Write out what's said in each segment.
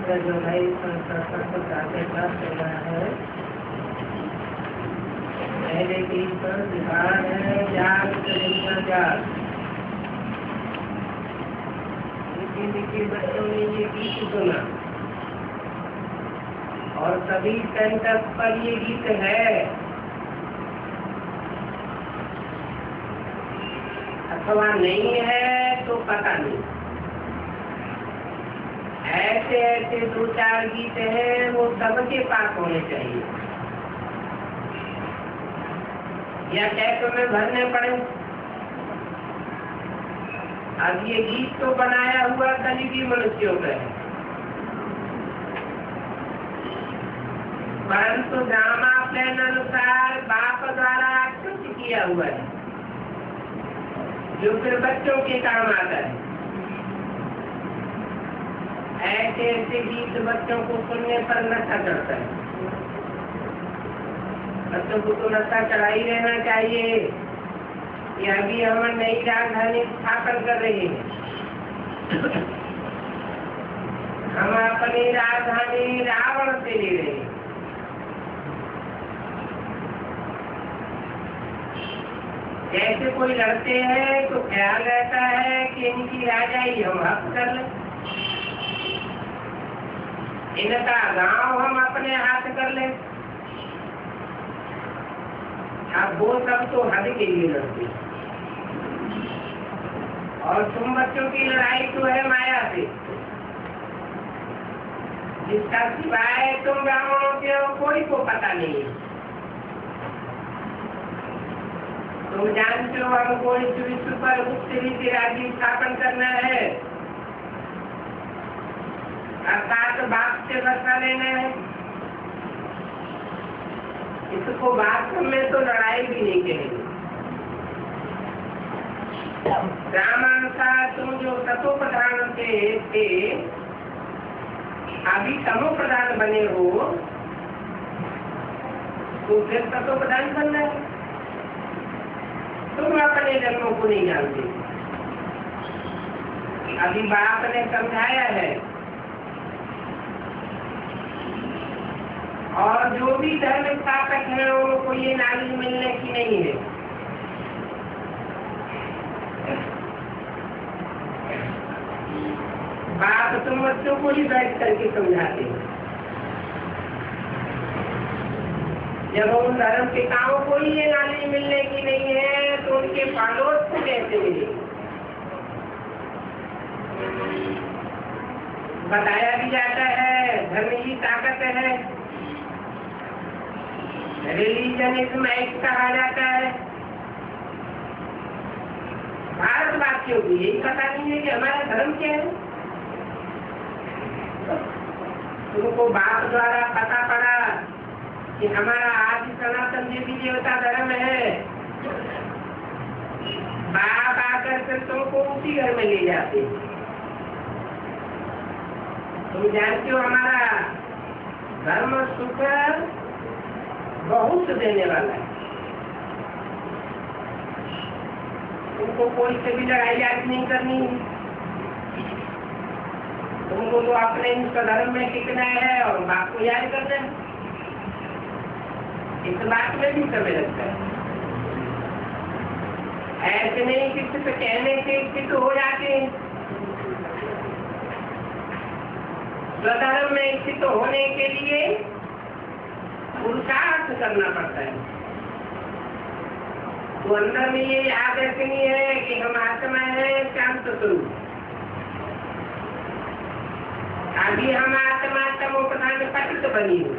जो भाई संस्कृत चल रहा है, पहले की पर विभाग है जाग जाग। देखिए बच्चों ने ये गीत सुना और सभी सेंटर पर ये गीत है, अथवा नहीं है तो पता नहीं। ऐसे ऐसे दो चार गीत हैं वो सबके पास होने चाहिए, या कैसे में भरने पड़े। अब ये गीत तो बनाया हुआ कलियुगी मनुष्यों का है, परंतु ड्रामा प्लान अनुसार बाप द्वारा कुछ किया हुआ है जो फिर बच्चों के काम आता है। ऐसे ऐसे गीत बच्चों को सुनने पर नशा चढ़ता है। बच्चों को तो नशा चढ़ा ही रहना चाहिए। ये अभी हम नई राजधानी स्थापन कर रहे हैं। हम अपनी राजधानी रावण से ले रहे हैं। जैसे कोई लड़ते हैं तो ख्याल रहता है कि इनकी राजाई हम हक कर लें, इनका गांव हम अपने हाथ कर लें। अब वो सब तो हद के लिए लड़ते, और तुम बच्चों की लड़ाई तो है माया से, जिसका सिवाय तुम ब्राह्मणों के हो कोई को पता नहीं है। तुम जानते हो हमको इस विश्व पर उच्च रीति राज्य स्थापन करना है, अर्थात बाप से बदला लेना है। इसको वास्तव में तो लड़ाई भी नहीं कहेंगे। रामानुसार तुम जो तत्व प्रधान थे अभी तमो प्रधान बने हो, तो फिर तत्व प्रधान बनना है। तुम अपने जन्मों को नहीं जानते। अभी बाप ने समझाया है, और जो भी धर्म स्थापक है उनको ये नाली मिलने की नहीं है। बाप तुम बच्चों को ही बैठ करके समझाते हैं। जब उन धर्म के कामों को ही ये नाली मिलने की नहीं है तो उनके पालोस को कैसे मिलेगी। बताया भी जाता है धर्म ही ताकत है, रिलीजनिज्म एक्ट कहा जाता है। भारतवासियों को यही पता नहीं है कि हमारा धर्म क्या है। तुमको बाप द्वारा पता पड़ा कि हमारा आदि सनातन देवी देवता धर्म है, बाप आकर के तुमको उसी घर में ले जाते। तुम जानते हो हमारा धर्म सुख बहुत देने वाला है। तुमको कोई से भी लड़ाई आज नहीं करनी है। तुमको तो अपने इस धर्म में टिकना है और बाप को याद करना है। इस बात में भी समय लगता है। ऐसे नहीं कि सिर्फ कहने से स्थित हो जाते हैं। स्वधर्म में स्थित होने के लिए पुरुषार्थ करना पड़ता है। तो अंदर में ये याद रखनी है कि हम आत्मा है शांत स्वरूप। अभी हम आत्मा तमो प्रधान पतित बनी हो,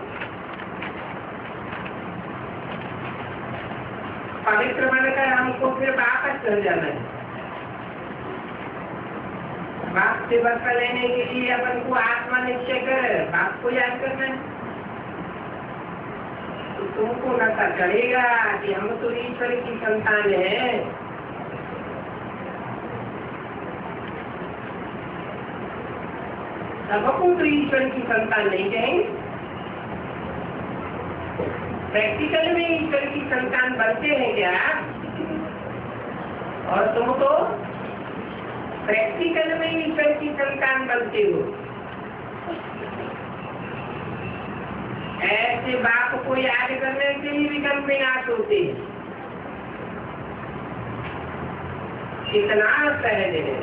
पवित्र बनकर हमको फिर वापस चल जाना है। बाप से बदला लेने के लिए अपन को आत्मा निश्चय कर बाप को याद करना है। तो तुमको नशा चढ़ेगा कि हम तो ईश्वर की संतान है। सबको तो ईश्वर की संतान नहीं कहेंगे। प्रैक्टिकल में ईश्वर की संतान बनते हैं क्या? और तुम तो प्रैक्टिकल में ईश्वर की संतान बनते हो। बाप को याद करने से ही विकल्प विनाश होते हैं। कितना सहज है।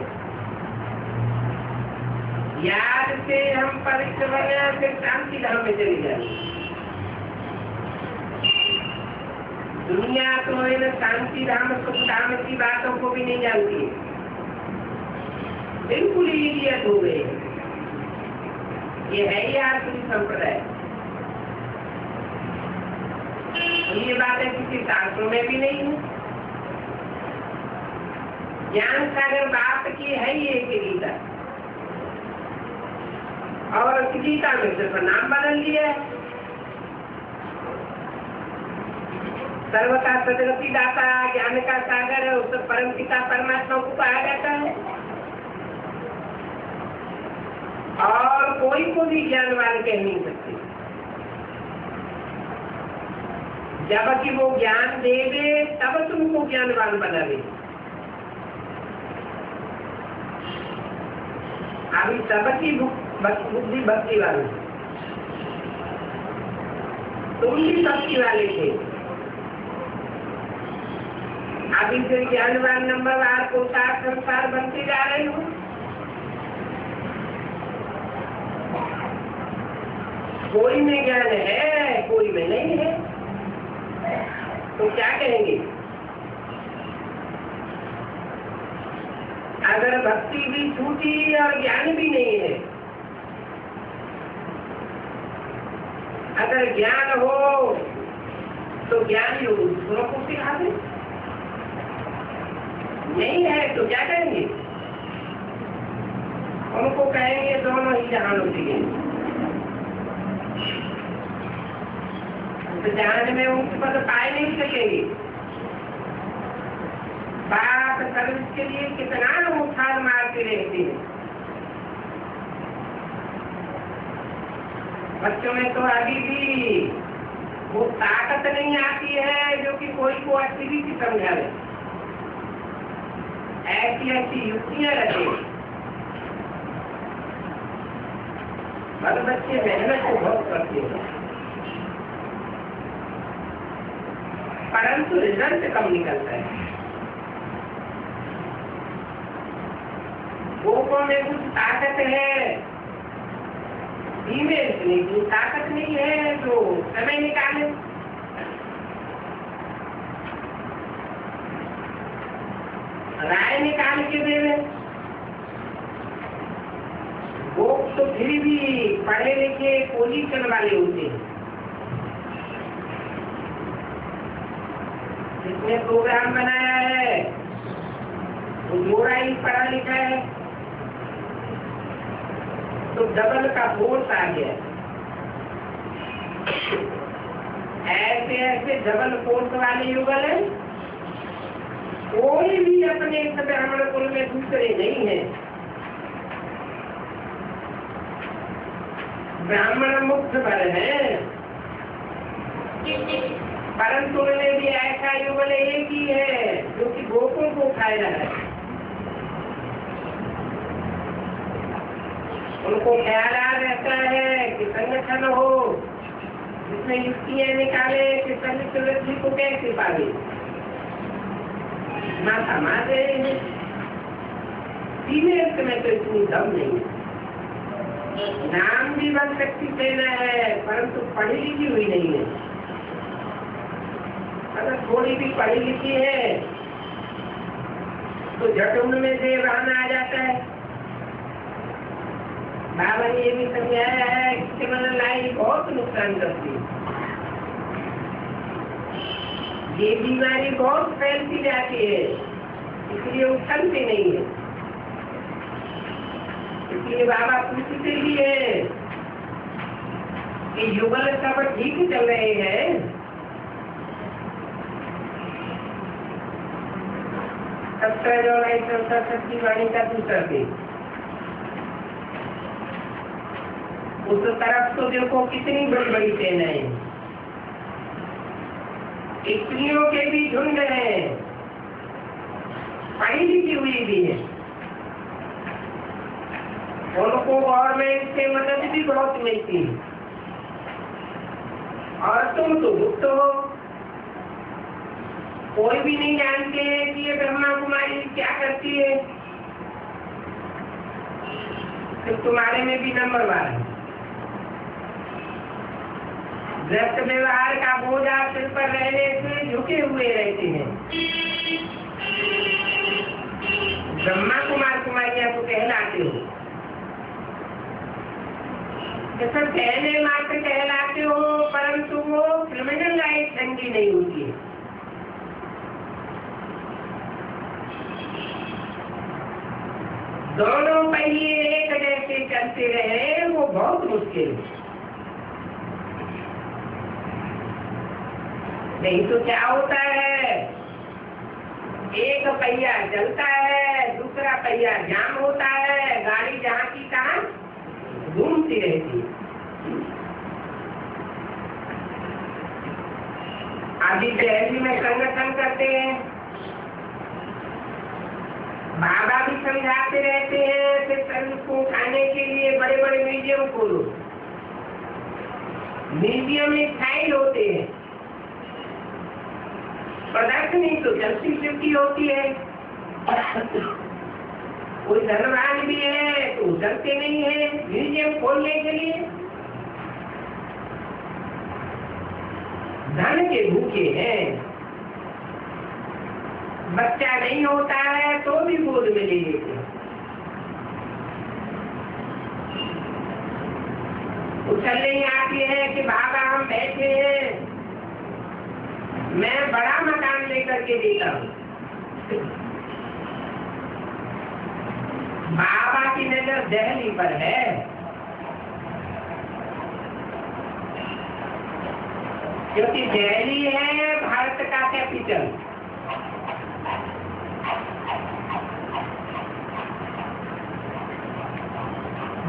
याद से हम पवित्र बने फिर शांति धाम में चले जाएंगे। दुनिया तो इन शांति धाम सुख धाम की बातों को भी नहीं जानती है, बिल्कुल इडियट हो गए। ये है ही आसुरी संप्रदाय। ये बातें किसी शास्त्रों में भी नहीं है। ज्ञान सागर बाप की है ही एक गीता, और गीता में सिर्फ नाम बदल दिया है। सर्वथा सदगति दाता ज्ञान का सागर है, उस परम पिता परमात्मा को कहा जाता है। और कोई को भी ज्ञानवान कह नहीं सकते, जबकि वो ज्ञान दे दे तब तुमको ज्ञानवान बना दे। अभी सबकी बुद्धि भक्ति वाली, तुम भी भक्ति वाले थे, अभी फिर ज्ञानवान नंबरवार को साथ संसार बनते जा रहे हो। कोई में ज्ञान है, कोई में नहीं है, तो क्या कहेंगे? अगर भक्ति भी छूटी और ज्ञान भी नहीं है, अगर ज्ञान हो तो ज्ञानी हो दूसरों को सिखा दे, नहीं है तो क्या कहेंगे? उनको कहेंगे दोनों ही जहानों दिए। तो जहान में उनके पद पाए नहीं सकेंगे। बाप सर्विस के लिए कितना उछाल मारते रहते हैं। बच्चों में तो अभी भी वो ताकत नहीं आती है जो कि कोई को अच्छी रीति समझा ले। ऐसी ऐसी युक्तियां रखे, पर बच्चे मेहनत को बहुत करते हैं, परंतु रिजल्ट कम निकलता है। गोपों में कुछ ताकत है, धीमे इतनी ताकत नहीं है तो समय निकाले। राय निकाल के दे रहे। वो तो फिर भी पढ़े लिखे पोजीशन वाले होते हैं, जिसने प्रोग्राम बनाया है वो जोड़ा ही पढ़ा लिखा है, तो डबल का फोर्स आ गया। ऐसे ऐसे डबल फोर्स वाले युगल है, कोई भी अपने ब्राह्मण कुल में दूसरे नहीं है। ब्राह्मण मुक्त बल है, परंतु उन्हें भी ऐसा युगल एक ही है जो कि गोपों को खाए रहा है। उनको ख्याल आ रहता है कि संगठन हो जिसमें युक्तियां निकाले कि संयुक्त व्यक्ति को कैसे पाले। माथा मार रहे हैं, सीनियर में तो इतनी दम नहीं। नाम भी बन सकती सेना है, परंतु पढ़ी लिखी हुई नहीं है। अगर थोड़ी भी पढ़ी लिखी है तो झट उनमें से बहाना आ जाता है। बाबा ने ये भी समझाया है कि केवल लाई बहुत नुकसान करती है। ये बीमारी बहुत फैलती जाती है, इसलिए उछलते नहीं है। इसलिए बाबा पूछते भी है कि युगल सब ठीक चल रहे हैं, सबका जो नहीं चलता शक्ति वाणी का दूसरा दे। उस तरफ तो देखो कितनी बड़ी बड़ी सेनाएं, स्त्रियों के भी झुंड है, पढ़ी लिखी हुई भी है, उनको गवर्नमेंट से मदद भी बहुत मिलती है। और तुम तो गुप्त हो, कोई भी नहीं जानते हैं कि ये ब्रह्मा कुमारी क्या करती है। तो तुम्हारे में भी नंबरवार है। गृहस्थ व्यवहार का बोझा सिर पर रहने से झुके हुए रहते हैं। ब्रह्मा कुमार कुमारियां तो कहलाते हो, जैसा कहने मात्र कहलाते हो, परंतु वो क्रिमिनल लाइफ ठंडी नहीं होती है। दोनों पहिए एक जैसे चलते रहे वो बहुत मुश्किल है। नहीं तो क्या होता है, एक पहिया चलता है, दूसरा पहिया जाम होता है, गाड़ी जहाँ की तहाँ घूमती रहती है। अभी दिल्ली में संगठन करते हैं, बाबा भी समझाते रहते हैं कि सर्विस को उठाने के लिए बड़े बड़े म्यूजियम खोलो। म्यूजियम में फाइल होते हैं, प्रदर्शनी तो चलती फिरती होती है। कोई धनवान भी है तो चलते नहीं है म्यूजियम खोलने के लिए, धन के भूखे हैं। बच्चा नहीं होता है तो भी गोद में ले लेते हैं। उछल नहीं आती है कि बाबा हम बैठे हैं, मैं बड़ा मकान लेकर के देता हूँ। बाबा की नजर दिल्ली पर है। क्योंकि दिल्ली है भारत का कैपिटल।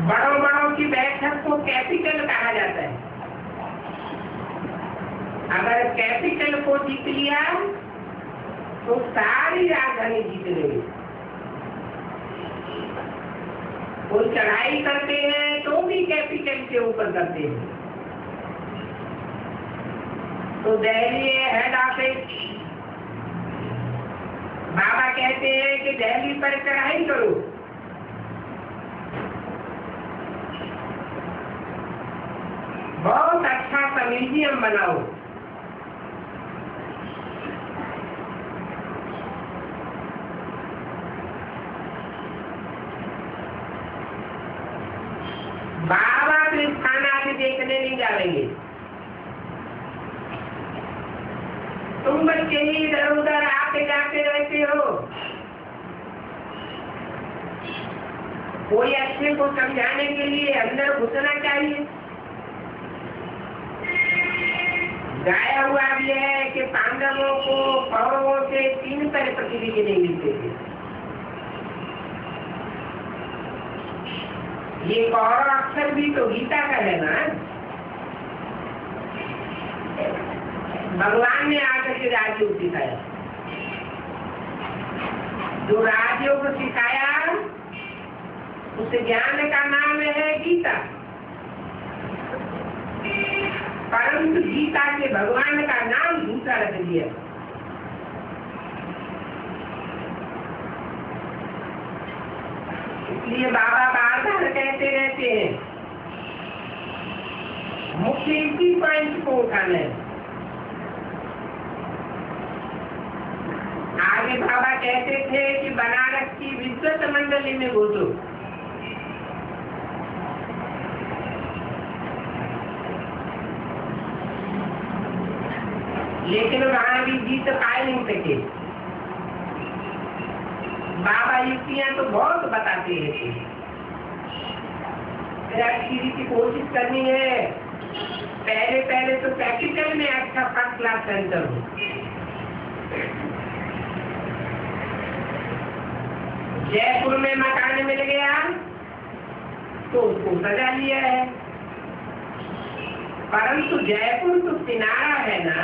बड़ों बड़ों की बैठक को कैपिटल कहा जाता है। अगर कैपिटल को जीत लिया तो सारी राजधानी जीत लेगी। कोई चढ़ाई करते हैं तो भी कैपिटल के ऊपर करते हैं। तो दिल्ली हेड ऑफिस। बाबा कहते हैं कि दिल्ली पर चढ़ाई करो। बहुत अच्छा सा म्यूजियम बनाओ। बाबा तो इस खाना भी देखने नहीं जाएंगे। तुम बच्चे ही इधर उधर आते जाते रहते हो। कोई अच्छे को समझाने के लिए अंदर घुसना चाहिए। गाया हुआ भी है कि पांडवों को कौरवों से 3 पैर पृथ्वी के नहीं मिलते थे। ये कौरव अक्षर भी तो गीता का है ना। भगवान ने आकर के राजयोग सिखाया। जो राजयोग सिखाया उस ज्ञान का नाम है गीता। परंतु गीता के भगवान का नाम दूसरा रख दिया। इसलिए बाबा बार बार कहते रहते हैं मुख्य इसी पॉइंट को उठाना है। आगे बाबा कहते थे कि बनारस की विद्वत मंडली में घुसो। लेकिन वहां भी जीत पाए नहीं सके। बाबा युक्तियां तो बहुत बताते रहते हैं। की कोशिश करनी है। पहले तो कैपिटल में अच्छा फर्स्ट क्लास सेंटर हो। जयपुर में मकान मिल गया तो उसको सजा लिया है। परंतु जयपुर तो किनारा है ना।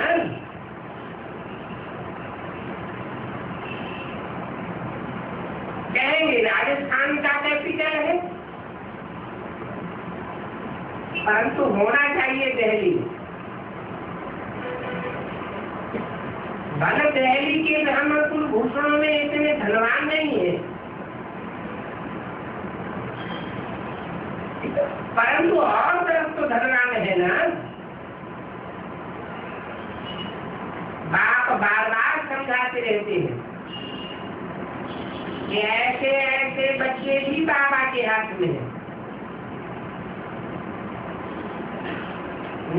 कहेंगे राजस्थान का कैपिटल है, परंतु होना चाहिए दिल्ली। धन दहली के ब्राह्मण कुलभूषणों में इतने धनवान नहीं है, परंतु और तरफ तो धनवान है ना। बाप बार बार समझाते रहते हैं कि ऐसे ऐसे बच्चे भी बाबा के हाथ में है।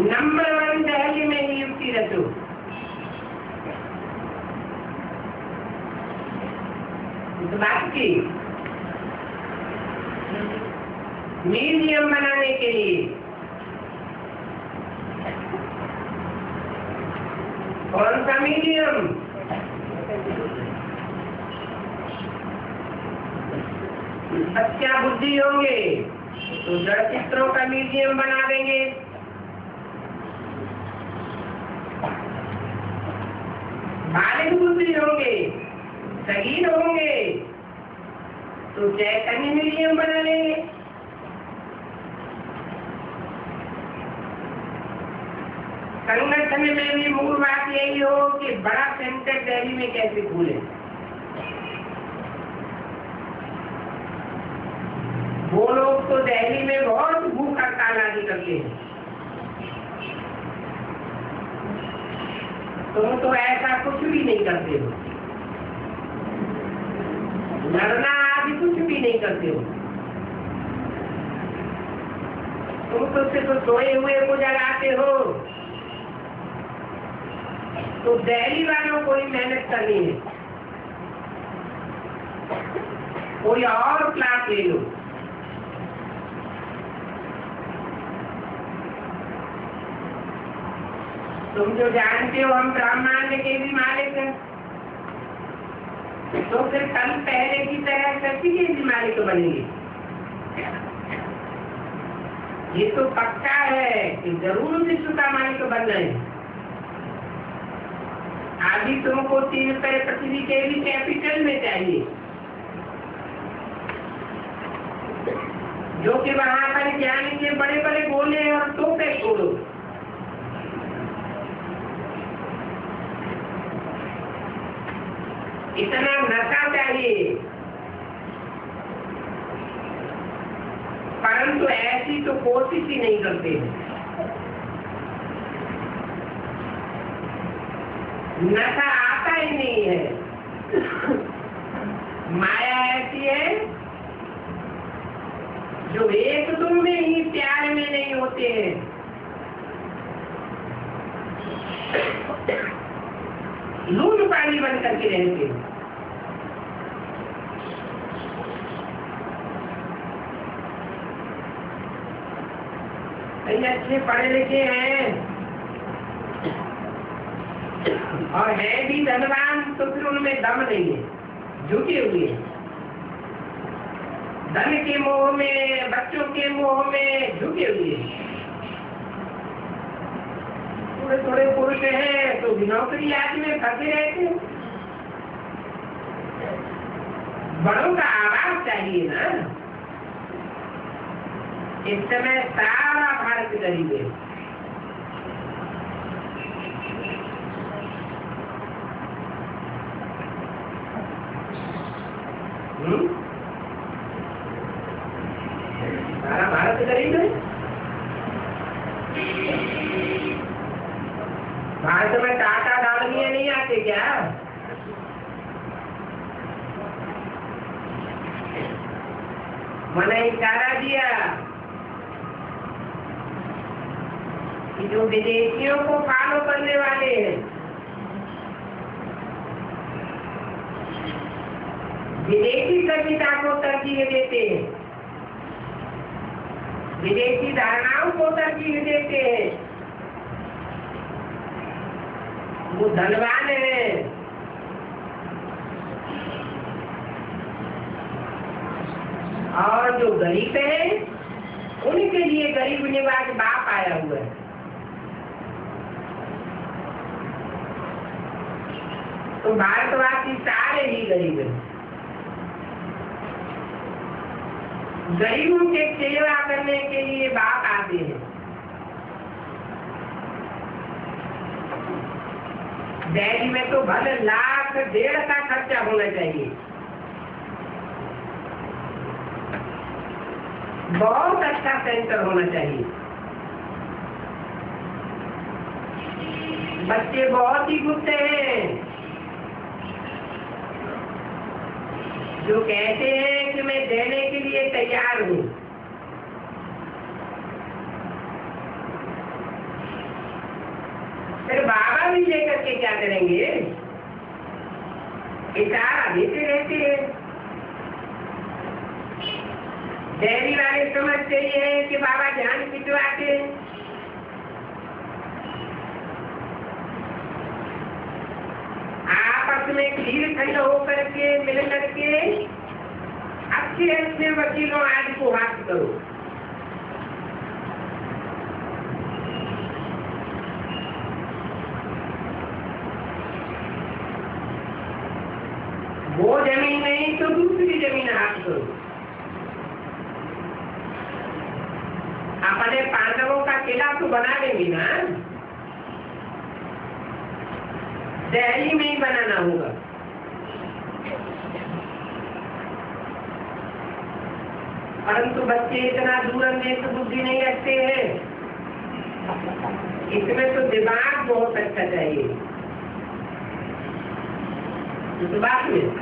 नंबर 1 दहली में ही युक्ति रचो। इस बात की म्यूजियम बनाने के लिए कौन सा म्यूजियम? अच्छा बुद्धि होंगे तो जड़ चित्रों का म्यूजियम बना देंगे, बालिक बुद्धि होंगे, सगीर होंगे तो चैतन्य म्यूजियम बना लेंगे। संगठन में भी मूल बात यही हो कि बड़ा सेंटर दिल्ली में कैसे खुले। वो लोग तो दिल्ली में बहुत भूख हड़ताल आदि करते हैं, तुम तो ऐसा कुछ भी नहीं करते हो, लड़ना आदि कुछ भी नहीं करते हो, तुम तो सिर्फ सोए हुए को जगाते हो। तो दिल्ली वालों को ही मेहनत करनी है, कोई और क्लास ले लो। तुम जो जानते हो हम ब्रह्मांड के भी मालिक हैं, तो फिर कल पहले की तरह शक्ति के भी मालिक बनेंगे। ये तो पक्का है कि जरूर विश्व का मालिक बन रहे हैं। अभी तुमको 3 रुपए पृथ्वी के भी कैपिटल में चाहिए, जो कि वहां पर ज्ञान के बड़े बड़े गोले और तोपे छोड़ो। इतना नशा चाहिए, परंतु ऐसी तो कोशिश ही नहीं करते हैं। नशा आता ही नहीं है। माया ऐसी है जो एक दो में ही प्यार में नहीं होते हैं, लूट पानी बन करके रहते हैं। अच्छे पढ़े लिखे हैं और है भी धनवान, तो फिर उनमें दम नहीं है, झुके हुए धन के मोह में, बच्चों के मोह में झुके हुए। थोड़े थोड़े पुरुष हैं तो नौकरी आदि में फंसे रहते हैं। बड़ों का आवाज चाहिए ना। इस समय सारा भारत गरीब है। सारा भारत गरीब है। भारत में टाटा डालनिया नहीं आते क्या? मैंने इशारा दिया कि जो विदेशियों को फॉलो करने वाले हैं, विदेशी सभ्यता को तरजीह देते हैं, विदेशी धारणाओं को तरजीह देते हैं, वो धनवान है। और जो गरीब है उनके लिए गरीब निवाज बाप आया हुआ है। तो भारतवासी सारे ही गरीब हैं। गरीबों के सेवा करने के लिए बाप आते हैं। दिल्ली में तो भले 1,00,000 का खर्चा होना चाहिए, बहुत अच्छा सेंटर होना चाहिए। बच्चे बहुत ही गुस्से हैं जो कहते हैं कि मैं देने के लिए तैयार हूँ, फिर बाबा भी लेकर के क्या करेंगे? इशारा देते रहते हैं। डेयरी वाले समझते हैं कि बाबा जान खिंचवाते हैं। आपस में खीर खंड होकर के मिल करके अच्छे अच्छे वकीलों आदि को हाथ करो। वो जमीन नहीं तो दूसरी जमीन हाथ करो। अपने पांडवों का किला तो बना देंगे ना, दिल्ली में ही बनाना होगा। परंतु बच्चे इतना दूरंदेश बुद्धि नहीं रखते हैं, इसमें तो दिमाग बहुत अच्छा चाहिए। इस बात में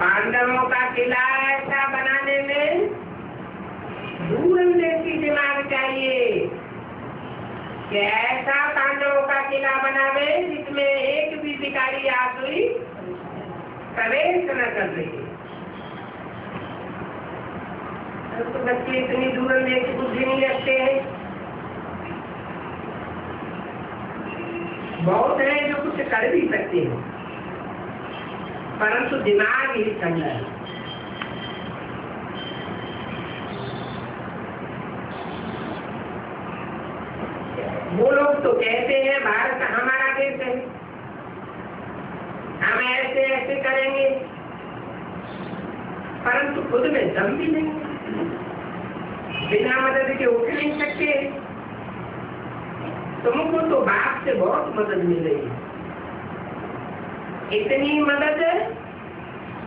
पांडवों का किला ऐसा बनाने में दूरंदेशी दिमाग चाहिए कि ऐसा पांडवों का किला बनावे जिसमें एक भी शिकारी आसुरी प्रवेश न कर सके। तो बच्चे इतनी दूरंदेशी बुद्धि नहीं रखते हैं। बहुत है जो कुछ कर भी सकते हैं, परंतु दिमाग ही ठंडा है। वो लोग तो कहते हैं भारत हमारा देश है, हम ऐसे ऐसे करेंगे, परंतु खुद में दम भी नहीं, बिना मदद के उठ नहीं सकते। तुमको तो बाप से बहुत मदद मिल रही है, इतनी मदद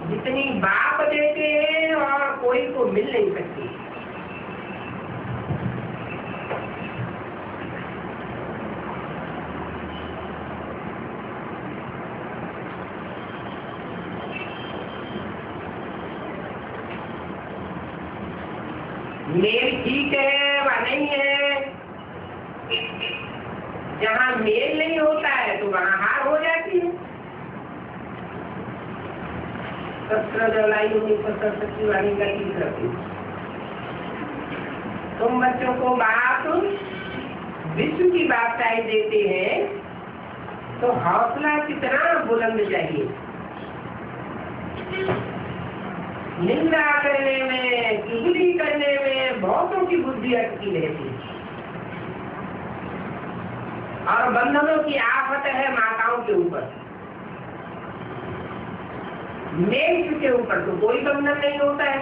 जितनी बाप देते हैं और कोई को मिल नहीं सकती। मेल ठीक है व नहीं है, जहाँ मेल नहीं होता है तो वहाँ हार हो जाती है। 17 जुलाई 1967 वाली का ठीक रखी। तुम बच्चों को बाप विश्व की बादशाही देते हैं तो हौसला कितना बुलंद चाहिए। निंदा करने में, चुगली करने में बहुतों की बुद्धि अटकी रहती है, और बंधनों की आफत है माताओं के ऊपर। मेष के ऊपर तो कोई बंधन नहीं होता है।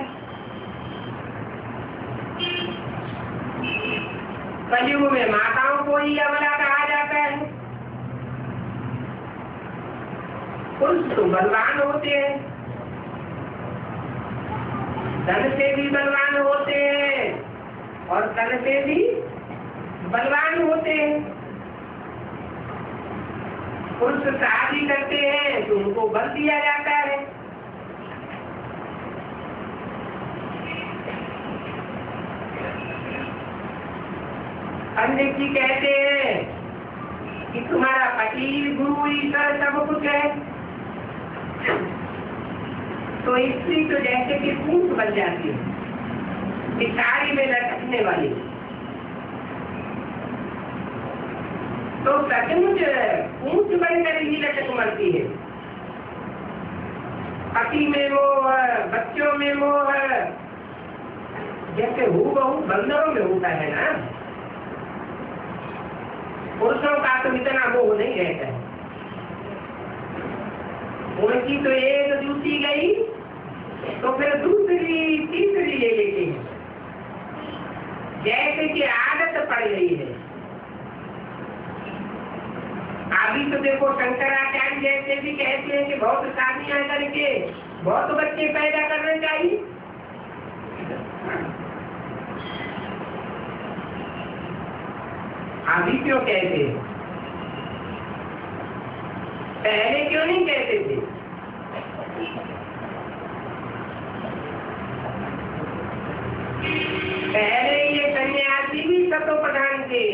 कलयुग में माताओं को ही अबला कहा जाता है। पुरुष तो बलवान होते हैं, धन से भी बलवान होते हैं और तन से भी बलवान होते हैं। पुरुष शादी करते हैं तो उनको बल दिया जाता है। पंडित जी कहते हैं कि तुम्हारा पति, गुरु, ईश्वर सब कुछ है, तो स्त्री तो जैसे कि पूंछ बन जाती है, पिटारी में लटकने वाली। तो सचमुच पूंछ बनकर ही लटक मरती है। पति में मोह, बच्चों में मोह, जैसे हूबहू बंदरों में होता है ना। पुरुषों का तो इतना मोह नहीं रहता है, उनकी तो एक जूती गई तो फिर दूसरी तीसरी ले लेते हैं, जैसे कि आदत पड़ गई है। अब देखो शंकराचार्य जैसे भी कहते हैं कि बहुत शादियां करके बहुत बच्चे पैदा करना चाहिए। अभी क्यों कहते हैं, पहले क्यों नहीं कहते थे? पहले ये सन्यासी भी सतो प्रधान थे,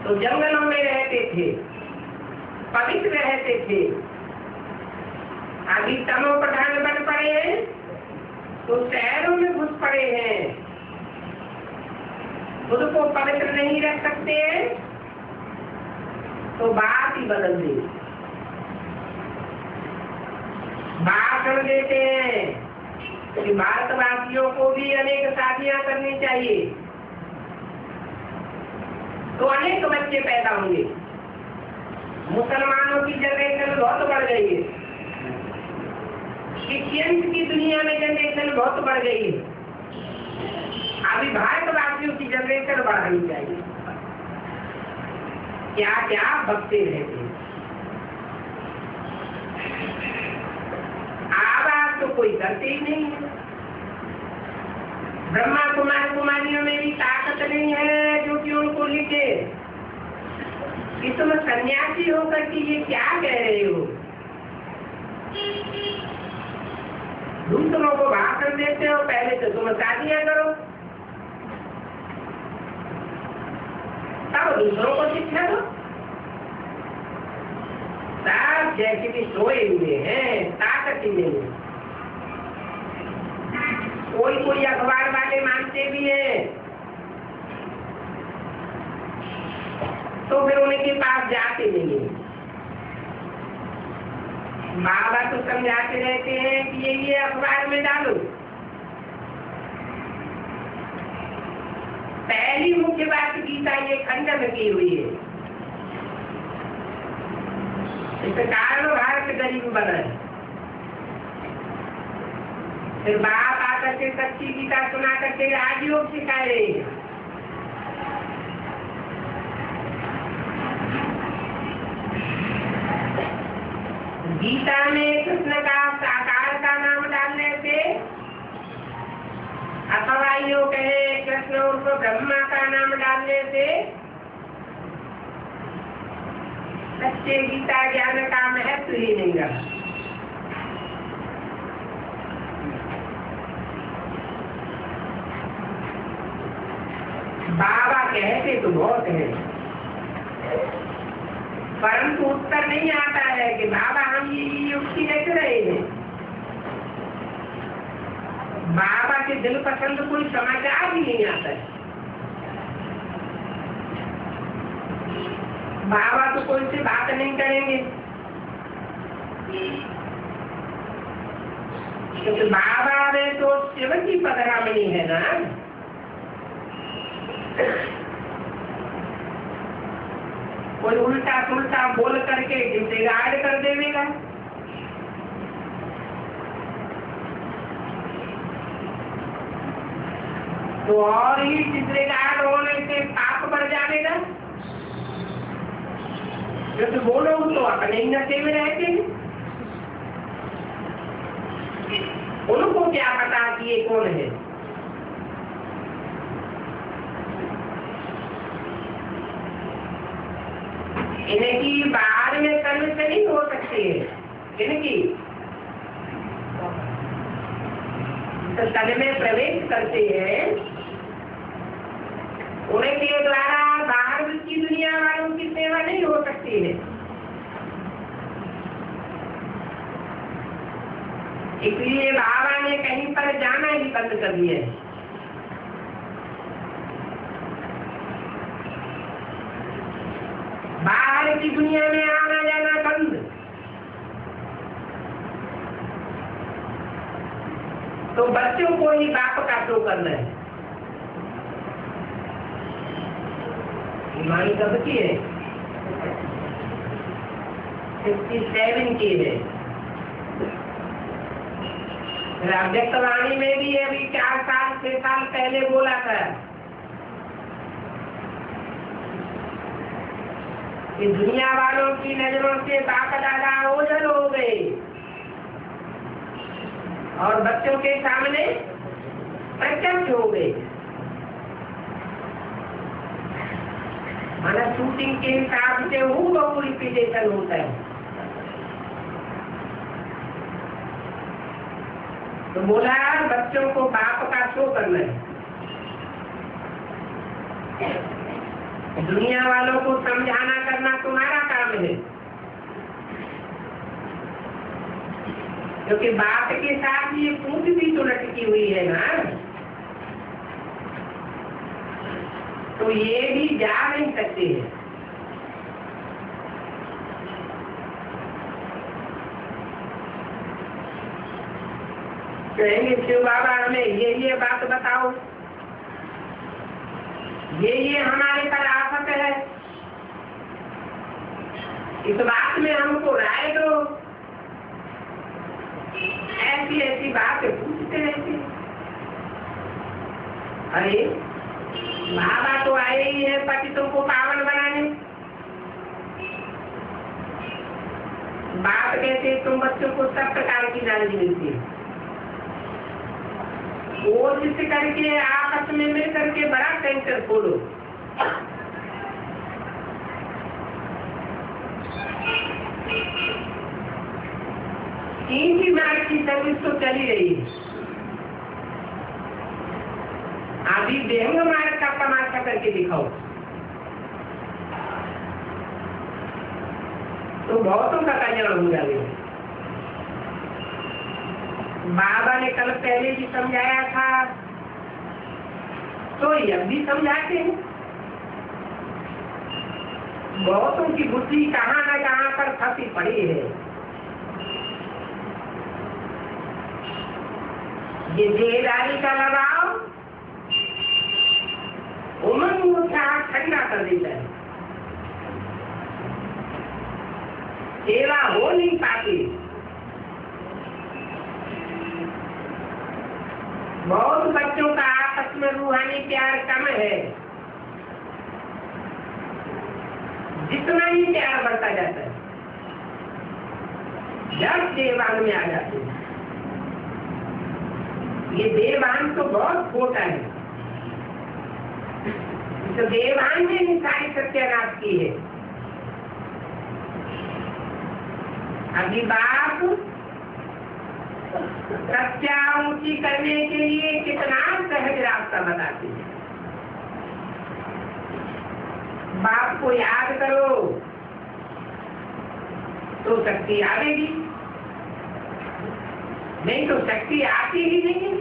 तो जंगलों में रहते थे, पवित्र रहते थे। अभी तमो प्रधान बन पड़े हैं तो शहरों में घुस पड़े हैं, खुद को पवित्र नहीं रख सकते हैं तो बात ही बदल दी। भाषण देते हैं कि भारतवासियों को भी अनेक शादियां करनी चाहिए तो अनेक बच्चे पैदा होंगे। मुसलमानों की जनरेशन बहुत बढ़ गई है, क्रिश्चियंस की दुनिया में जनरेशन बहुत बढ़ गई है। अभी भारतवासियों की जनरेशन बढ़ानी चाहिए। क्या क्या बकते रहते, आवाज तो कोई करते ही नहीं है। ब्रह्मा कुमार कुमारियों में भी ताकत नहीं है जो कि उनको लिखे कि तुम सन्यासी होकर के ये क्या कह रहे हो। दूसरों को भाषण देते हो, पहले तो तुम शादियां करो तब दूसरों को शिक्षा दो। सब जैसे भी सोए हुए हैं, ताकत ही नहीं है। कोई कोई अखबार वाले मानते भी हैं तो फिर उनके पास जाते नहीं है। बाबा तो समझाते रहते हैं कि ये अखबार में डालो। पहली मुख्य बात गीता ये खंडन की हुई है, इस कारण भारत गरीब बना है। फिर बाप आकर के सच्ची गीता सुना करके राजयोग सिखाए रहे हैं। गीता में कृष्ण का साकार का नाम डालने से अथवा यो कहे कृष्ण उर्फ ब्रह्मा का नाम डालने से सच्चे गीता ज्ञान का महत्व ही नहीं रहा। बाबा कहते तो बहुत है परंतु उत्तर नहीं आता है कि बाबा हम ये युक्ति रख रहे हैं। बाबा के दिल पसंद कोई समाचार भी नहीं आता है। बाबा तो कोई से बात नहीं करेंगे क्योंकि बाबा में तो शिव की पधरामणी है ना। कोई उल्टा सुल्टा बोल करके डिसगार्ड कर देगा। तो और ही डिसगार्ड होने से पाप बढ़ जाएगा। जैसे बोलो तो अपने ही नशे में रहते हैं, उनको क्या पता कि ये कौन है। इनकी बाहर में सर्विस नहीं हो सकती है। इनकी तो तन में प्रवेश करते हैं, उनके द्वारा बाहर की दुनिया वालों की सेवा नहीं हो सकती है। इसलिए बाबा ने कहीं पर जाना ही बंद कर दिया है। बाहर की दुनिया में आना जाना बंद। तो बच्चों को ही बाप का शो करना है। ईमान कब की है? 67 की है। राजवाणी में भी अभी 4 साल 6 साल पहले बोला था कि दुनिया वालों की नजरों से बाप दादा ओझल हो गए और बच्चों के सामने प्रत्यक्ष हो गए। माना शूटिंग के हिसाब से हूबहू रिपीटेशन होता है। तो बोला बच्चों को बाप का शो करना है, दुनिया वालों को समझाना करना तुम्हारा काम है, क्योंकि बाप के साथ ये पूंछ भी तो लटकी हुई है ना, तो ये भी जा नहीं सकते हैं। कहेंगे शिव बाबा हमें ये बात बताओ, ये हमारे पर आफत है, इस बात में हमको राय दो। ऐसी ऐसी बातें पूछते रहते। अरे बाबा तो आए ही है पतितों को पावन बनाने। बाप कहते तुम बच्चों को सब प्रकार की नॉलेज मिलती है, कोशिश करके आपस में मिल करके बड़ा सेंटर खोलो। तीन मार्ग की सर्विस तो चली रही है, अभी बेहंग मार्ग का तमाशा करके दिखाओ तो बहुतों का कल्याण हो जाएगा। बाबा ने कल पहले भी समझाया था, तो अब भी समझाते हैं। बहुतों की बुद्धि कहाँ न कहाँ पर फंसी पड़ी है। ये देहदारी का लगाव उमंग उत्साह ठंडा कर देता है, सेवा हो नहीं पाती। बहुत बच्चों का आपस में रूहानी प्यार कम है, जितना ही प्यार बढ़ता जाता है जब देवान में आ जाते हैं। ये देवान तो बहुत खोटा है, तो देवान ने ही सारी सत्यानाश की है। अभी बाप सत्या ऊंची करने के लिए कितना सहज रास्ता बताते हैं। बाप को याद करो तो शक्ति आएगी, नहीं तो शक्ति आती ही नहीं।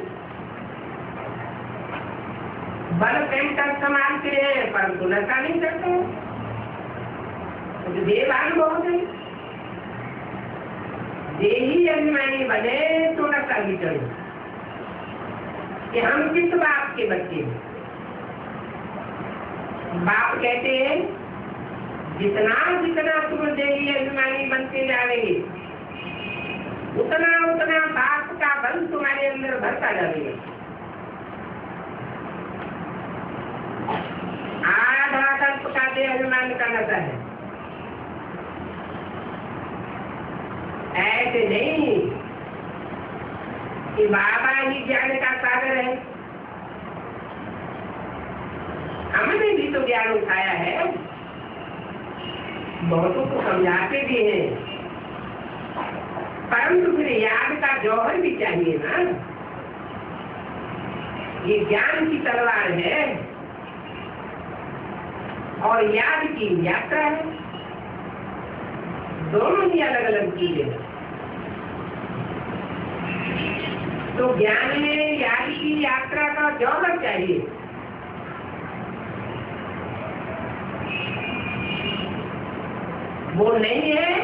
बल सेंटर संभालते हैं परंतु नशा नहीं करते, तो देवान बहुत है। देही अभिमानी बने तो नशा भी चढ़े कि हम किस बाप के बच्चे हैं। बाप कहते हैं जितना जितना तुम देही अभिमानी बनते जाएंगे उतना उतना बाप का बल तुम्हारे अंदर भरता जाएगा। आधा कल्प का देह अभिमान का नशा है, ऐसे नहीं कि बाबा ही ज्ञान का सागर है। हमने भी तो ज्ञान उठाया है, बहुतों को समझाते भी हैं, परंतु फिर याद का जौहर भी चाहिए ना। ये ज्ञान की तलवार है और याद की यात्रा है, दोनों ही अलग अलग चीजें। तो ज्ञान में याद की यात्रा का जौहर चाहिए। वो नहीं है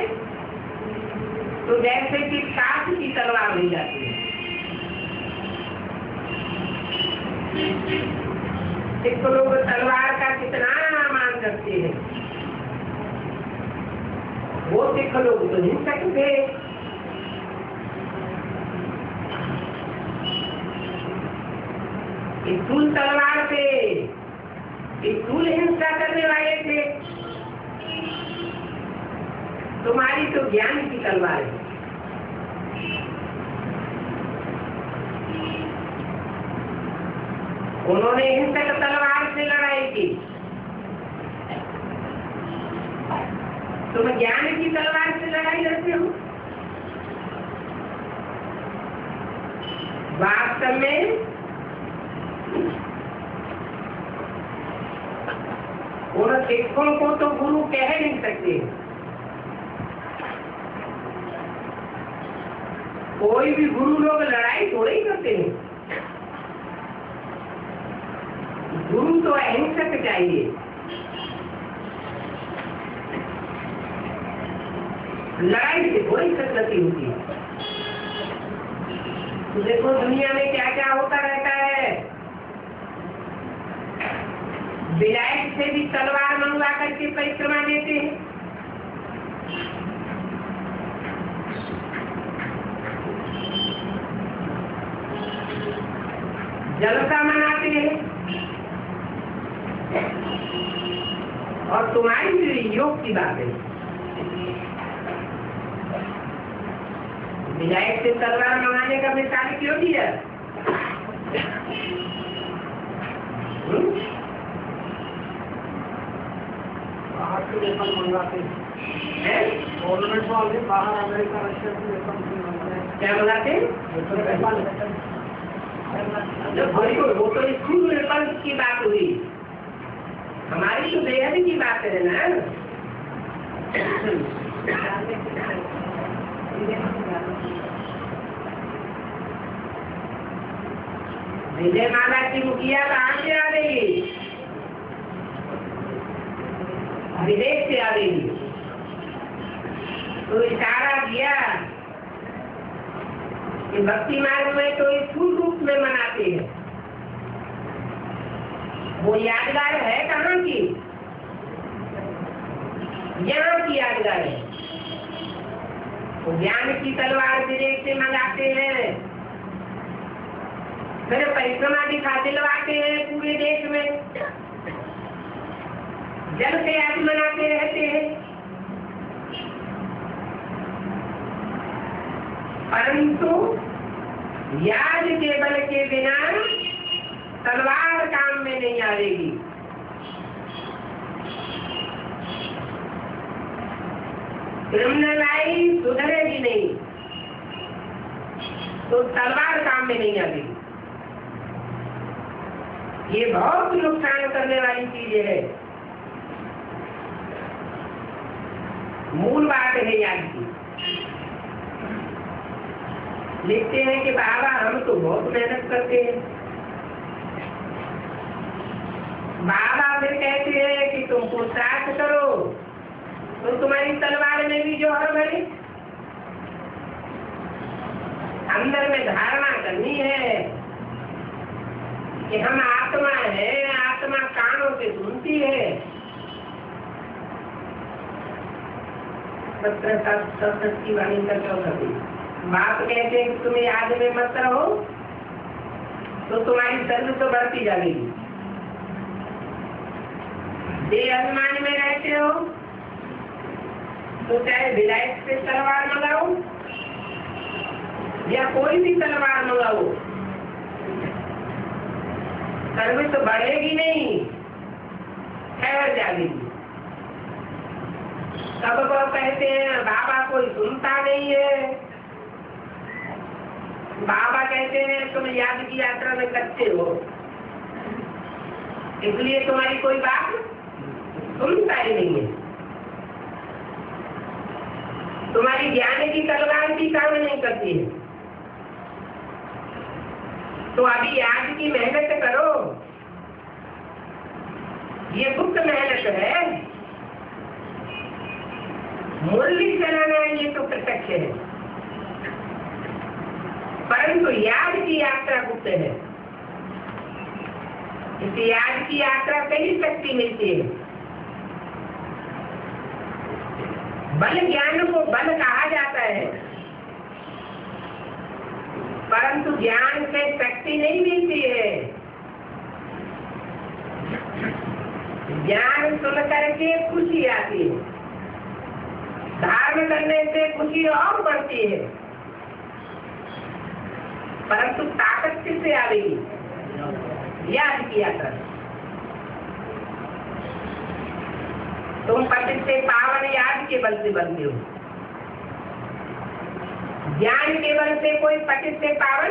तो जैसे कि काट की तलवार हो जाती है। सिख लोग तलवार का कितना मान करते हैं, वो सिख लोग तो हिंसक थे। स्थूल तलवार से स्थूल हिंसा करने वाले थे, तुम्हारी तो ज्ञान की तलवार है। उन्होंने हिंसक तलवार से लड़ाई की, तुम ज्ञान की तलवार से लड़ाई लड़ते हो। वास्तव में उन सिखों को तो गुरु कह नहीं सकते। कोई भी गुरु लोग लड़ाई थोड़ी ही करते हैं। गुरु तो अहिंसक चाहिए। लड़ाई से कोई संगति होती है। तो देखो दुनिया में क्या क्या होता रहता है। विलायत से भी तलवार मंगवा करके परिक्रमा देते हैं। जलसा मनाते हैं। और तुम्हारी योग की बात है। विलायत से तलवार मंगाने का मिसाल क्यों दिया? बाहर से वेपन मंगाते हैं। गवर्नमेंट वाले बाहर अमेरिका रशिया से वेपन मंगाते हैं। क्या मंगाते हैं? वो तो स्कूल वेपन की बात हुई। हमारी तो बेहद की बात है ना। विजय माला की मुखिया कहाँ से आ गई? विदेश से आ गई। तो इशारा किया कि भक्ति मार्ग में तो स्थूल रूप में मनाते हैं। वो यादगार है कहाँ की? यहाँ की यादगार है। वो ज्ञान की तलवार विदेश से मंगाते हैं, फिर परिक्रमा दिखा दिलवाते हैं पूरे देश में, जल से याद मनाते रहते हैं। परंतु याद के बल के बिना तलवार काम में नहीं आएगी। क्रिमिनलाई सुधरेगी नहीं तो तलवार काम में नहीं आएगी। ये बहुत नुकसान करने वाली चीज है। मूल बात है याद की। लिखते हैं कि बाबा हम तो बहुत मेहनत करते हैं। बाबा फिर कहते हैं कि तुम पुरुषार्थ करो तो तुम्हारी तलवार में भी जोहर भरे। अंदर में धारणा करनी है कि हम आत्मा है, आत्मा कानों से सुनती है। सत्य वाणी का चौथी बाप कहते हैं कि तुम याद में मत रहो तो तुम्हारी सर्व तो बढ़ती जाएगी। देह अभिमान में रहते हो तो चाहे विलायत से तलवार मंगाओ या कोई भी तलवार मंगाओ, सर्व तो बढ़ेगी नहीं, ठहर जाएगी। सबको कहते हैं बाबा कोई सुनता नहीं है। बाबा कहते हैं तुम याद की यात्रा में कच्चे हो, इसलिए तुम्हारी कोई बात सुनता ही नहीं है। तुम्हारी ज्ञान की तलवार भी काम नहीं करती है। तो अभी याद की मेहनत करो। ये गुप्त मेहनत है। मुरली चलाना ये तो प्रत्यक्ष है, परंतु याद की यात्रा गुप्त है। इस याद की यात्रा से ही शक्ति मिलती है। बल ज्ञान को बल कहा जाता है, परंतु ज्ञान से शक्ति नहीं मिलती है। ज्ञान सुन करके खुशी आती है। धर्म करने से खुशी और बढ़ती है, परंतु ताकत किससे आएगी? याद किया कर। तुम पतित से पावन याद के बल से बनते हो। ज्ञान के बल से कोई पतित से पावन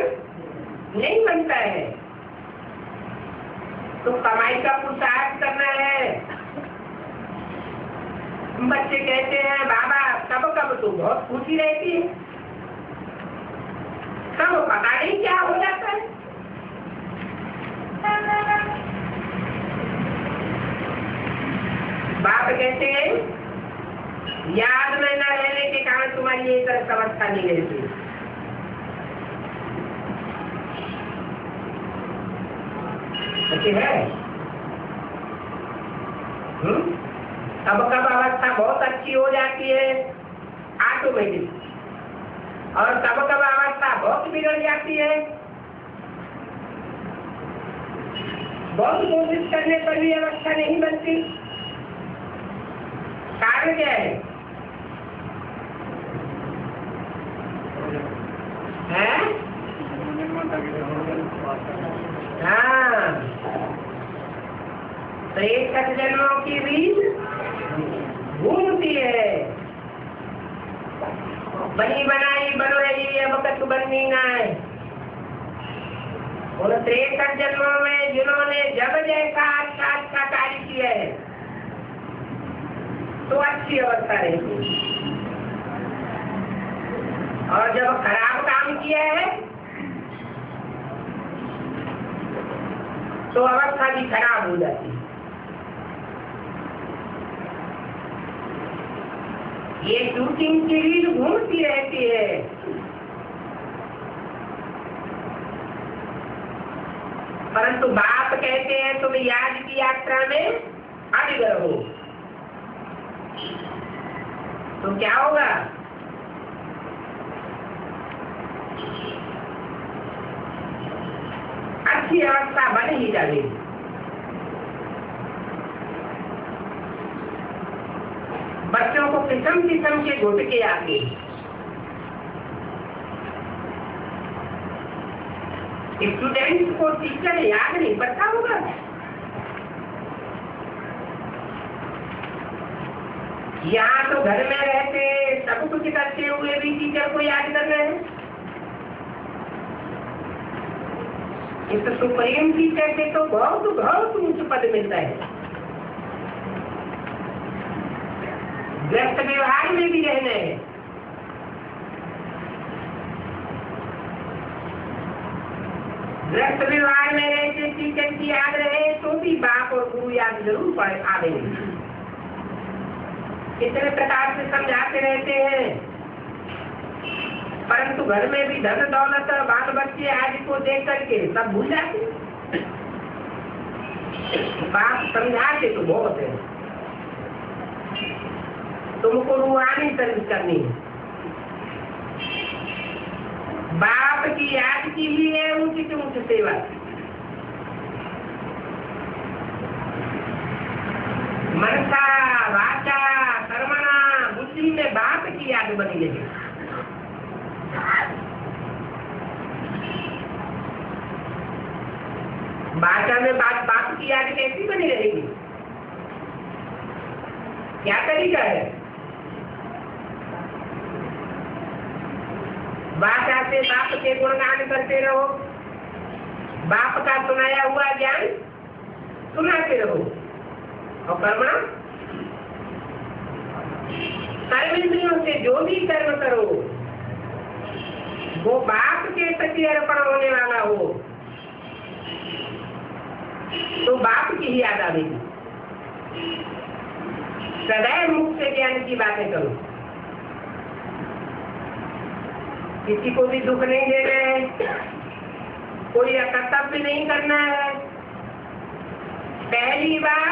नहीं बनता है। तो कमाई का पुरुषार्थ करना है। बच्चे कहते हैं बाबा कब कब तो बहुत खुशी रहती है, कब पता नहीं क्या हो जाता है। बाप कहते हैं याद में न रहने के कारण तुम्हारी ये तरह अवस्था नहीं रहती। है कब कब अवस्था बहुत अच्छी हो जाती है ऑटोमेटिक, और कब कब अवस्था बहुत बिगड़ जाती है। बहुत कोशिश करने पर भी अवस्था नहीं बनती। कारण क्या है? हाँ, तो एक जन्मों की रीत घूमती है। बनी बनाई बन रही अब तक बननी ना है। उन 63 जन्मों में जिन्होंने जब जैसा अच्छा कार्य किया है तो अच्छी अवस्था रहेगी, और जब खराब काम किया है तो अवस्था भी खराब हो जाती है। ये शूटिंग की रील घूमती रहती है। परंतु बाप कहते हैं तुम याद की यात्रा में अड़ग रहो तो क्या होगा? अच्छी अवस्था बन ही जाएगी। बच्चों को किस्म किस्म के गुटके आते हैं। स्टूडेंट्स को टीचर याद नहीं पड़ता होगा। यहाँ तो घर में रहते सब कुछ करते हुए भी टीचर को याद करना है। इस सुप्रीम टीचर से तो बहुत ऊंच पद मिलता है। व्यस्त व्यवहार में भी रहना है। व्यस्त व्यवहार में रहते टीचर की याद रहे तो भी बाप और गुरु याद जरूर आवेंगे। कितने प्रकार से समझाते रहते हैं, परंतु घर में भी धन दौलत बाल बच्चे आदि को देख करके सब भूल जाते। बाप समझाते तो बहुत है। तुमको रूहानी सर्विस करनी है। बाप की याद की ही है ऊंची से ऊंची सेवा। मनसा वाचा कर्मणा बुद्धि में बाप की याद बनी रहे। वाचा में बाप की याद कैसी बनी रहेगी? क्या तरीका है? वाचा से बाप के गुणगान करते रहो, बाप का सुनाया हुआ ज्ञान सुनाते रहो, और कर्म कर्मेंद्रियों से जो भी कर्म करो वो बाप के प्रति अर्पण होने वाला हो तो बाप की ही याद आएगी। सदैव मुख से ज्ञान की बातें करो, किसी को भी दुख नहीं देना है, कोई कर्तव्य नहीं करना है। पहली बार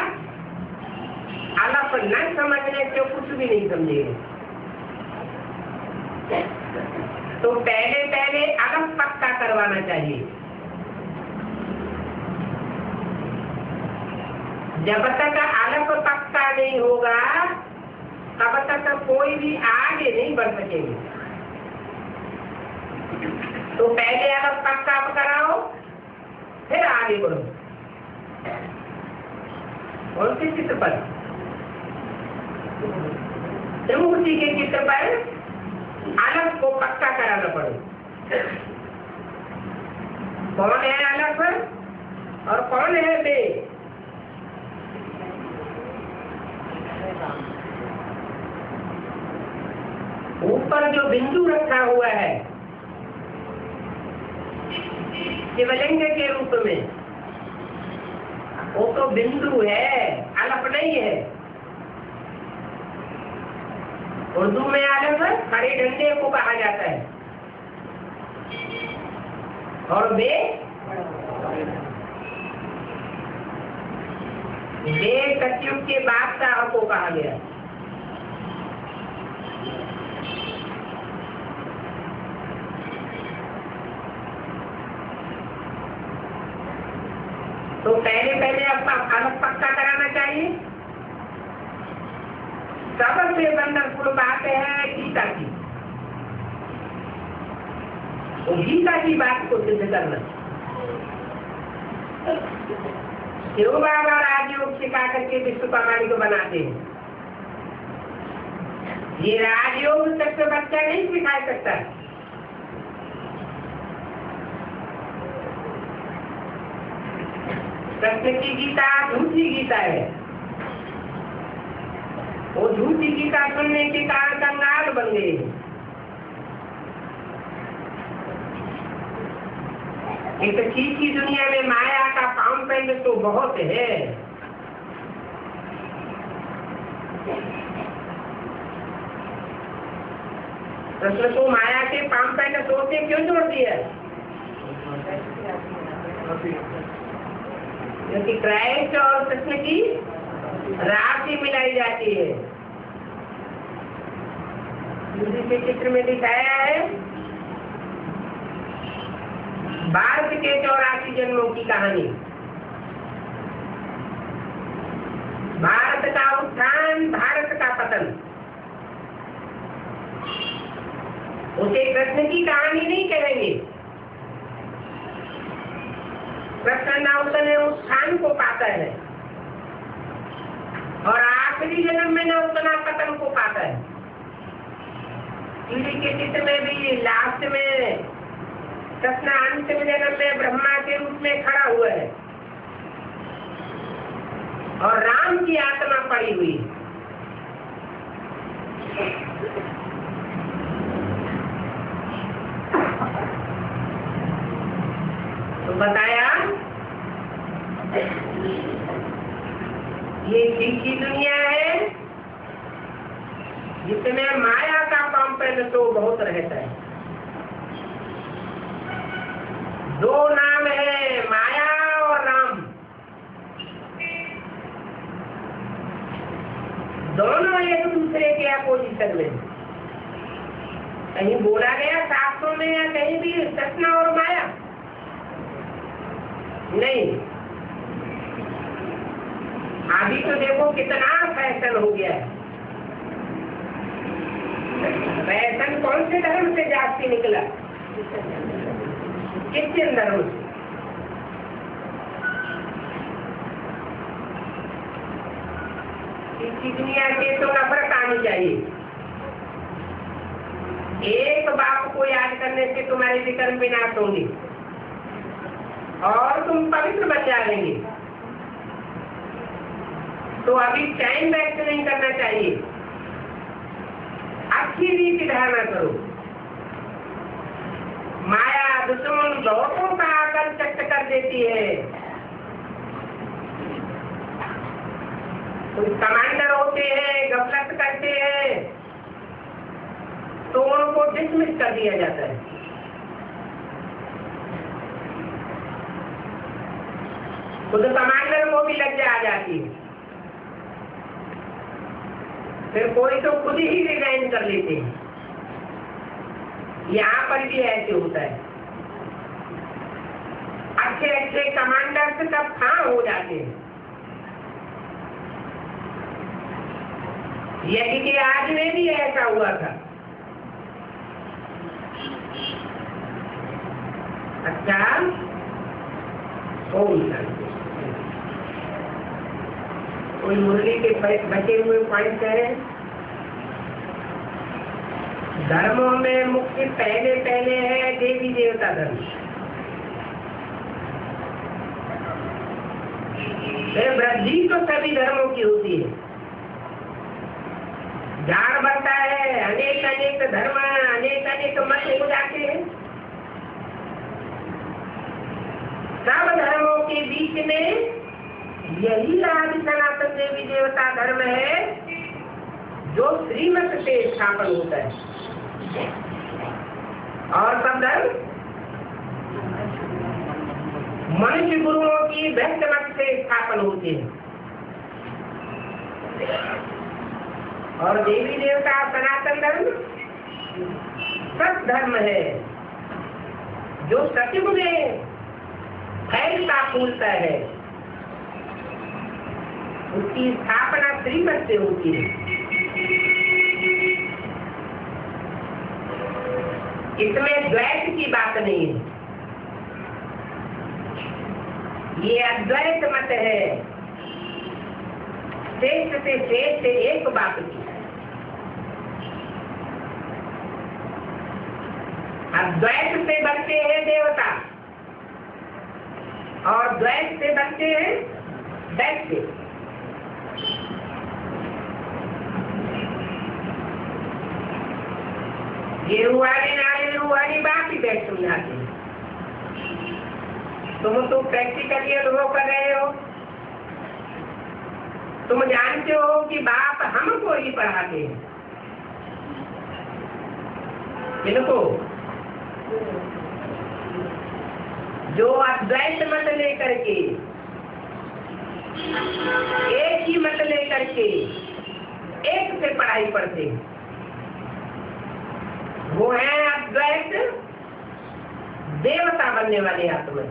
अलग न समझने से कुछ भी नहीं समझेंगे। तो पहले अलग पक्का करवाना चाहिए। जब तक अलग पक्का नहीं होगा तब तक कोई भी आगे नहीं बढ़ सकेंगे। तो पहले अलग पक्का कराओ, फिर आगे बढ़ो। कौन से चित्र पर? त्रिमूर्ति के चित्र पर अलग को पक्का कराना पड़े। कौन है अलग पर और कौन है बे? ऊपर जो बिंदु रखा हुआ है शिवलिंग के रूप में, वो तो बिंदु है, अलग नहीं है। उर्दू में अलग खड़े डंडे को कहा जाता है और बे सतयुग के बादशाह को कहा गया। तो पहले अलग पक्का कराना चाहिए। सबसे वंडरफुल बात है गीता की। तो गीता की बात को सिद्ध करना। शिव बाबा राजयोग सिखा करके विश्व प्रमाणी को बनाते हैं। ये राजयोग तक तो बच्चा नहीं सिखा सकता। कृष्ण की गीता झूठी गीता है। वो झूठी गीता सुनने के कारण कंगाल बन गए। इस चीज की दुनिया में माया का पाउंड तो बहुत है। कृष्ण को माया के पाउंड सोचते क्यों जोड़ दिया? क्योंकि क्राइस्ट और कृष्ण की राशि मिलाई जाती है। दूसरे के चित्र में दिखाया है भारत के 84 जन्मों की कहानी। भारत का उत्थान, भारत का पतन। उसे कृष्ण की कहानी नहीं कहेंगे। कृष्ण नौतन उत्थान को पाता है और आखिरी जन्म में नौतना पतन को पाता है। पीढ़ी के चित्र में भी लास्ट में कृष्ण अंतिम जन्म में ब्रह्मा के रूप में खड़ा हुआ है और राम की आत्मा पड़ी हुई। तो बताया ये तीसरी दुनिया है जिसमें माया का कॉम्पेंड तो बहुत रहता है। दो नाम है, माया और राम। दोनों एक दूसरे के अपोजिशन में। कहीं बोला गया शास्त्रों में या कहीं भी कृष्ण और माया नहीं। अभी तो देखो कितना फैशन हो गया है। फैशन कौन से धर्म से जाति निकला? क्रिश्चियन धर्म से। इसकी दुनिया से तो नफरत आनी चाहिए। एक बाप को याद करने से तुम्हारे विकर्म विनाश होंगे और तुम पवित्र बन जाएंगे। तो अभी टाइम वेस्ट नहीं करना चाहिए। अच्छी रीति धारणा करो। माया दुश्मन बहुतों का आकल चक्त कर देती है। कुछ कमांडर होते हैं, गफलत करते हैं तो उनको डिसमिस कर दिया जाता है। खुद कमांडर को भी लज्जा आ जाती है। फिर कोई तो खुद ही रिजाइन कर लेते हैं। यहाँ पर भी ऐसे होता है। अच्छे अच्छे कमांडर से सब कहाँ हो जाते हैं यज्ञ के आज में भी ऐसा हुआ था। अच्छा, ओम शांति। कोई मुरली के बचे हुए पॉइंट है? धर्मों में मुख्य पहले पहले है देवी देवता धर्म। वृद्धि तो सभी धर्मों की होती है, झाड़ बनता है, अनेक अनेक धर्म, अनेक अनेक मत हो जाते हैं। सब धर्मों के बीच में यही आदि सनातन देवी देवता धर्म है जो श्रीमत से स्थापन होता है। और सब धर्म मनुष्य गुरुओं की भक्त मत से स्थापन होते हैं। और देवी देवता सनातन धर्म सत धर्म है जो सतयुग में फैलता फूलता है। उसकी स्थापना श्रीमत से होती है। इसमें द्वैत की बात नहीं है, ये अद्वैत मत है। श्रेष्ठ से श्रेष्ठ एक बात की। अद्वैत से बनते हैं देवता और द्वैत से बनते हैं दैत्य। ये रुआरी नारी रुआरी बात ही बैठ समझाते हैं। तुम तो प्रैक्टिकली अनुभव कर रहे हो। तुम जानते हो कि बाप हमको ही पढ़ाते हैं। इनको जो अद्वैत मत लेकर के, एक ही मत लेकर के एक से पढ़ाई पढ़ते हैं, वो है अद्वैत देवता बनने वाले आत्मा।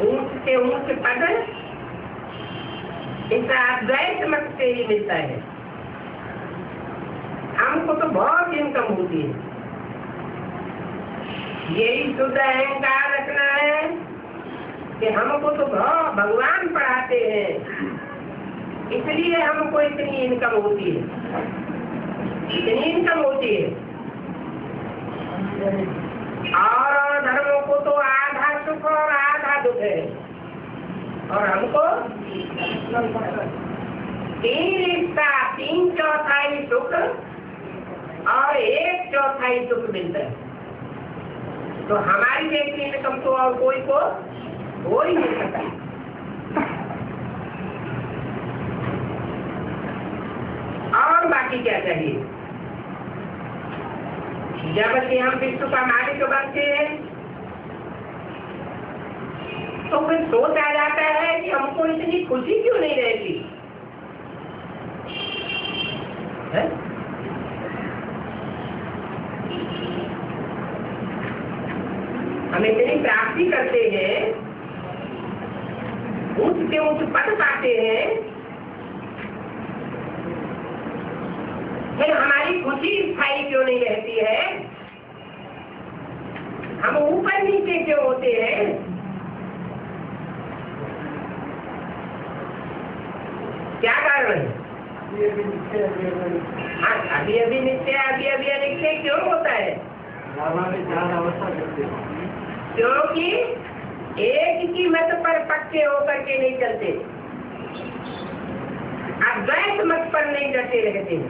ऊंच से ऊंच पद इस अद्वैत मत से ही मिलता है। हमको तो बहुत इनकम होती है। यही शुद्ध अहंकार रखना है कि हमको तो भगवान पढ़ाते हैं, इसलिए हमको इतनी इनकम होती है, इतनी इनकम होती है। और धर्मों को तो आधा सुख और आधा दुख है, और हमको 3/4 सुख और 1/4 सुख मिलता है। तो हमारी जैसी इनकम तो और कोई को हो ही नहीं सकता। और बाकी क्या चाहिए? जब कि हम विश्व का मालिक बनते हैं तो फिर सोच आ जाता है कि हमको इतनी खुशी क्यों नहीं रहती है? हम इतनी प्राप्ति करते हैं, ऊंच से ऊंच पद पाते हैं, फिर हमारी खुशी स्थायी क्यों नहीं रहती है? हम ऊपर नीचे क्यों होते हैं? क्या कारण है? हाँ, अभी अभी निश्चय, अभी अभी अनिश्चय क्यों होता है? क्योंकि एक की मत पर पक्के होकर के नहीं चलते, अद्वैत मत पर नहीं डटे रहते हैं।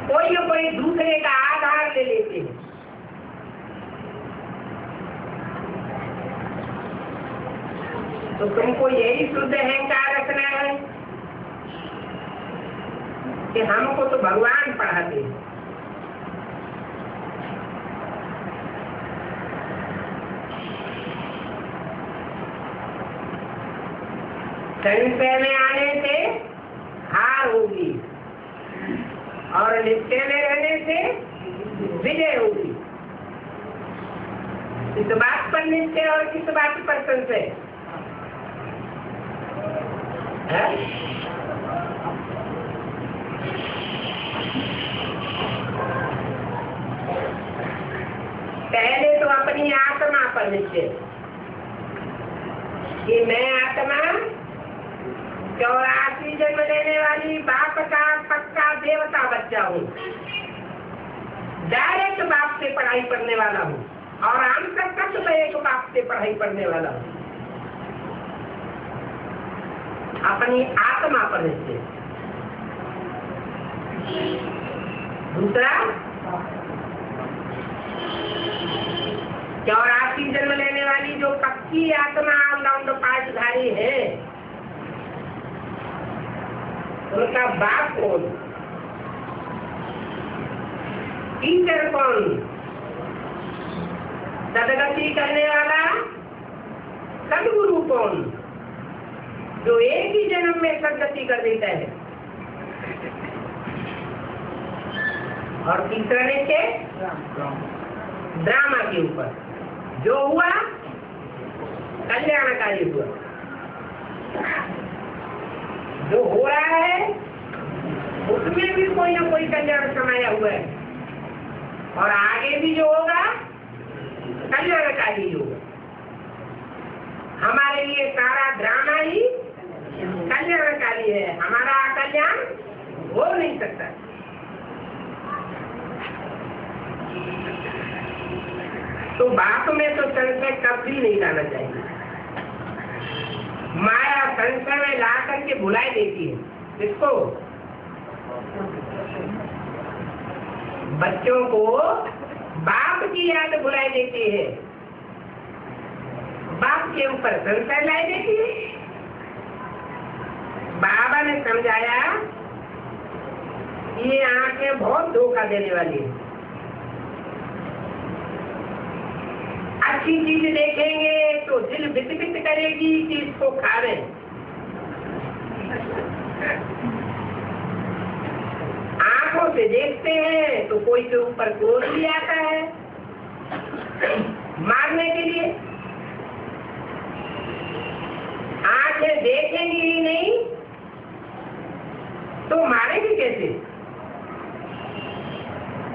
कोई न कोई दूसरे का आधार ले लेते हैं। तो तुमको यही शुद्ध अहंकार रखना है कि हमको तो भगवान पढ़ाते हैं। संशय में आने से हार होगी और निश्चय में रहने से विजय होगी। किस बात पर निश्चय और किस बात पर संशय? है? पहले तो अपनी आत्मा पर निश्चय कि मैं आत्मा 84 जन्म लेने वाली बाप का पक्का देवता बच्चा हूँ, डायरेक्ट बाप से पढ़ाई करने वाला हूँ और अंत तक मैं एक बाप से पढ़ाई करने वाला हूँ। अपनी आत्मा पर निश्चय। दूसरा 84 जन्म लेने वाली जो पक्की आत्मा लौंड पाठधारी है, उनका बाप कौन, टीचर कौन, सदगति करने वाला सदगुरु कौन, जो एक ही जन्म में सदगति कर देता है। और तीसरा नीचे ड्रामा के ऊपर जो हुआ कल्याणकारी हुआ, जो हो रहा है उसमें भी कोई ना कोई कल्याण समाया हुआ है और आगे भी जो होगा कल्याणकारी होगा। हमारे लिए सारा ड्रामा ही कल्याणकारी है, हमारा कल्याण हो नहीं सकता। तो बाप में तो संशय कभी नहीं लाना चाहिए। माया संशय में ला करके भुलाई देती है। किसको? बच्चों को बाप की याद भुलाई देती है, बाप के ऊपर संशय लाई देती है। बाबा ने समझाया ये आंखें बहुत धोखा देने वाली है। अच्छी चीज देखेंगे तो दिल बित बित करेगी कि इसको खा रहे। आंखों से देखते हैं तो कोई के ऊपर क्रोध भी आता है मारने के लिए। आंखें देखेंगी ही नहीं तो मारेगी कैसे?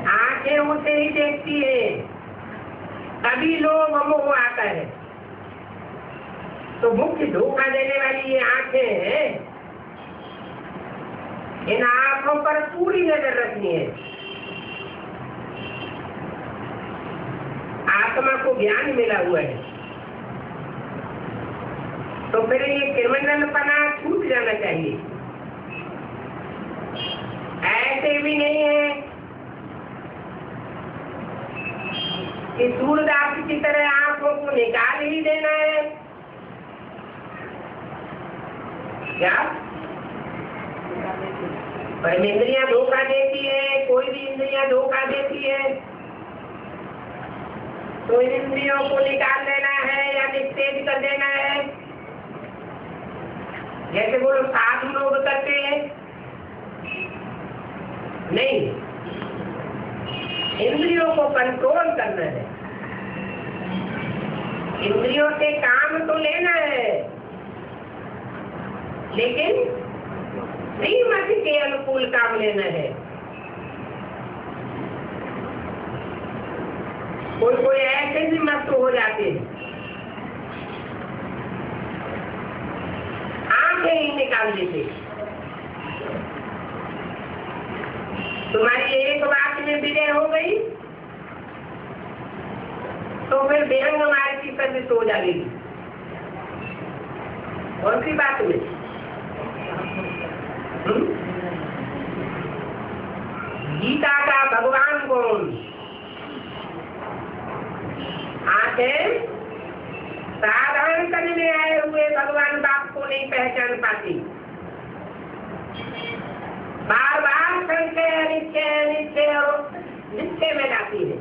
आंखें उसे ही देखती है, तभी लोग मोह आता है। तो मुख्य धोखा देने वाली ये आंखें हैं, इन आंखों पर पूरी नजर रखनी है। आत्मा को ज्ञान मिला हुआ है तो फिर ये क्रिमिनलपना छूट जाना चाहिए। ऐसे भी नहीं है कि सूरदास की तरह आंखों को निकाल ही देना है। क्या पहले इंद्रियां धोखा देती है, कोई भी इंद्रियां धोखा देती है तो इन इंद्रियों को निकाल देना है या निस्तेज कर देना है, जैसे वो लोग साधु लोग करते हैं। नहीं, इंद्रियों को कंट्रोल करना है, इंद्रियों से काम तो लेना है लेकिन श्रीमति के अनुकूल काम लेना है। कोई कोई ऐसे भी मस्त हो जाते हैं, आंखें ही निकाल देते। तुम्हारी एक बात में विजय हो गई तो फिर बेहंग मार की सर्विस हो जाएगी। कौन सी बात में? गीता का भगवान कौन? आंखें साधारण करने आए हुए भगवान बाप को नहीं पहचान पाती, बार बार संशय निश्चय निश्चय और निश्चय में लाती है।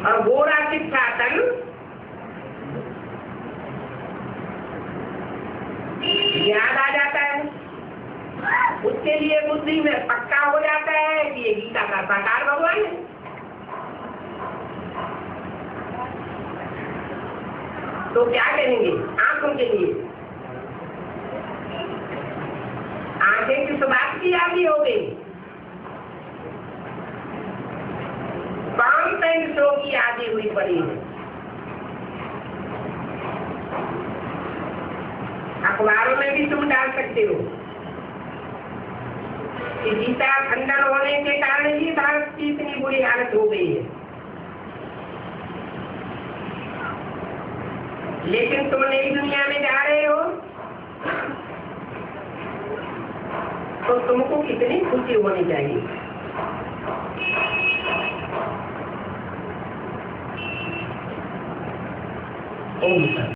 और गोरा शिक्षातन याद आ जाता है, उसके लिए बुद्धि में पक्का हो जाता है कि ये गीता का साकार भगवान है। तो क्या करेंगे आंखों के लिए? आंखें किस बात की आदि हो गई? कॉन्टेंट शो की आदि हुई पड़ी है। अखबारों में भी तुम डाल सकते हो कि गीता खंडन होने के कारण ही भारत की इतनी बुरी हालत हो गई है। लेकिन तुम नई दुनिया में जा रहे हो तो तुमको कितनी खुशी होनी चाहिए। ओम शांति।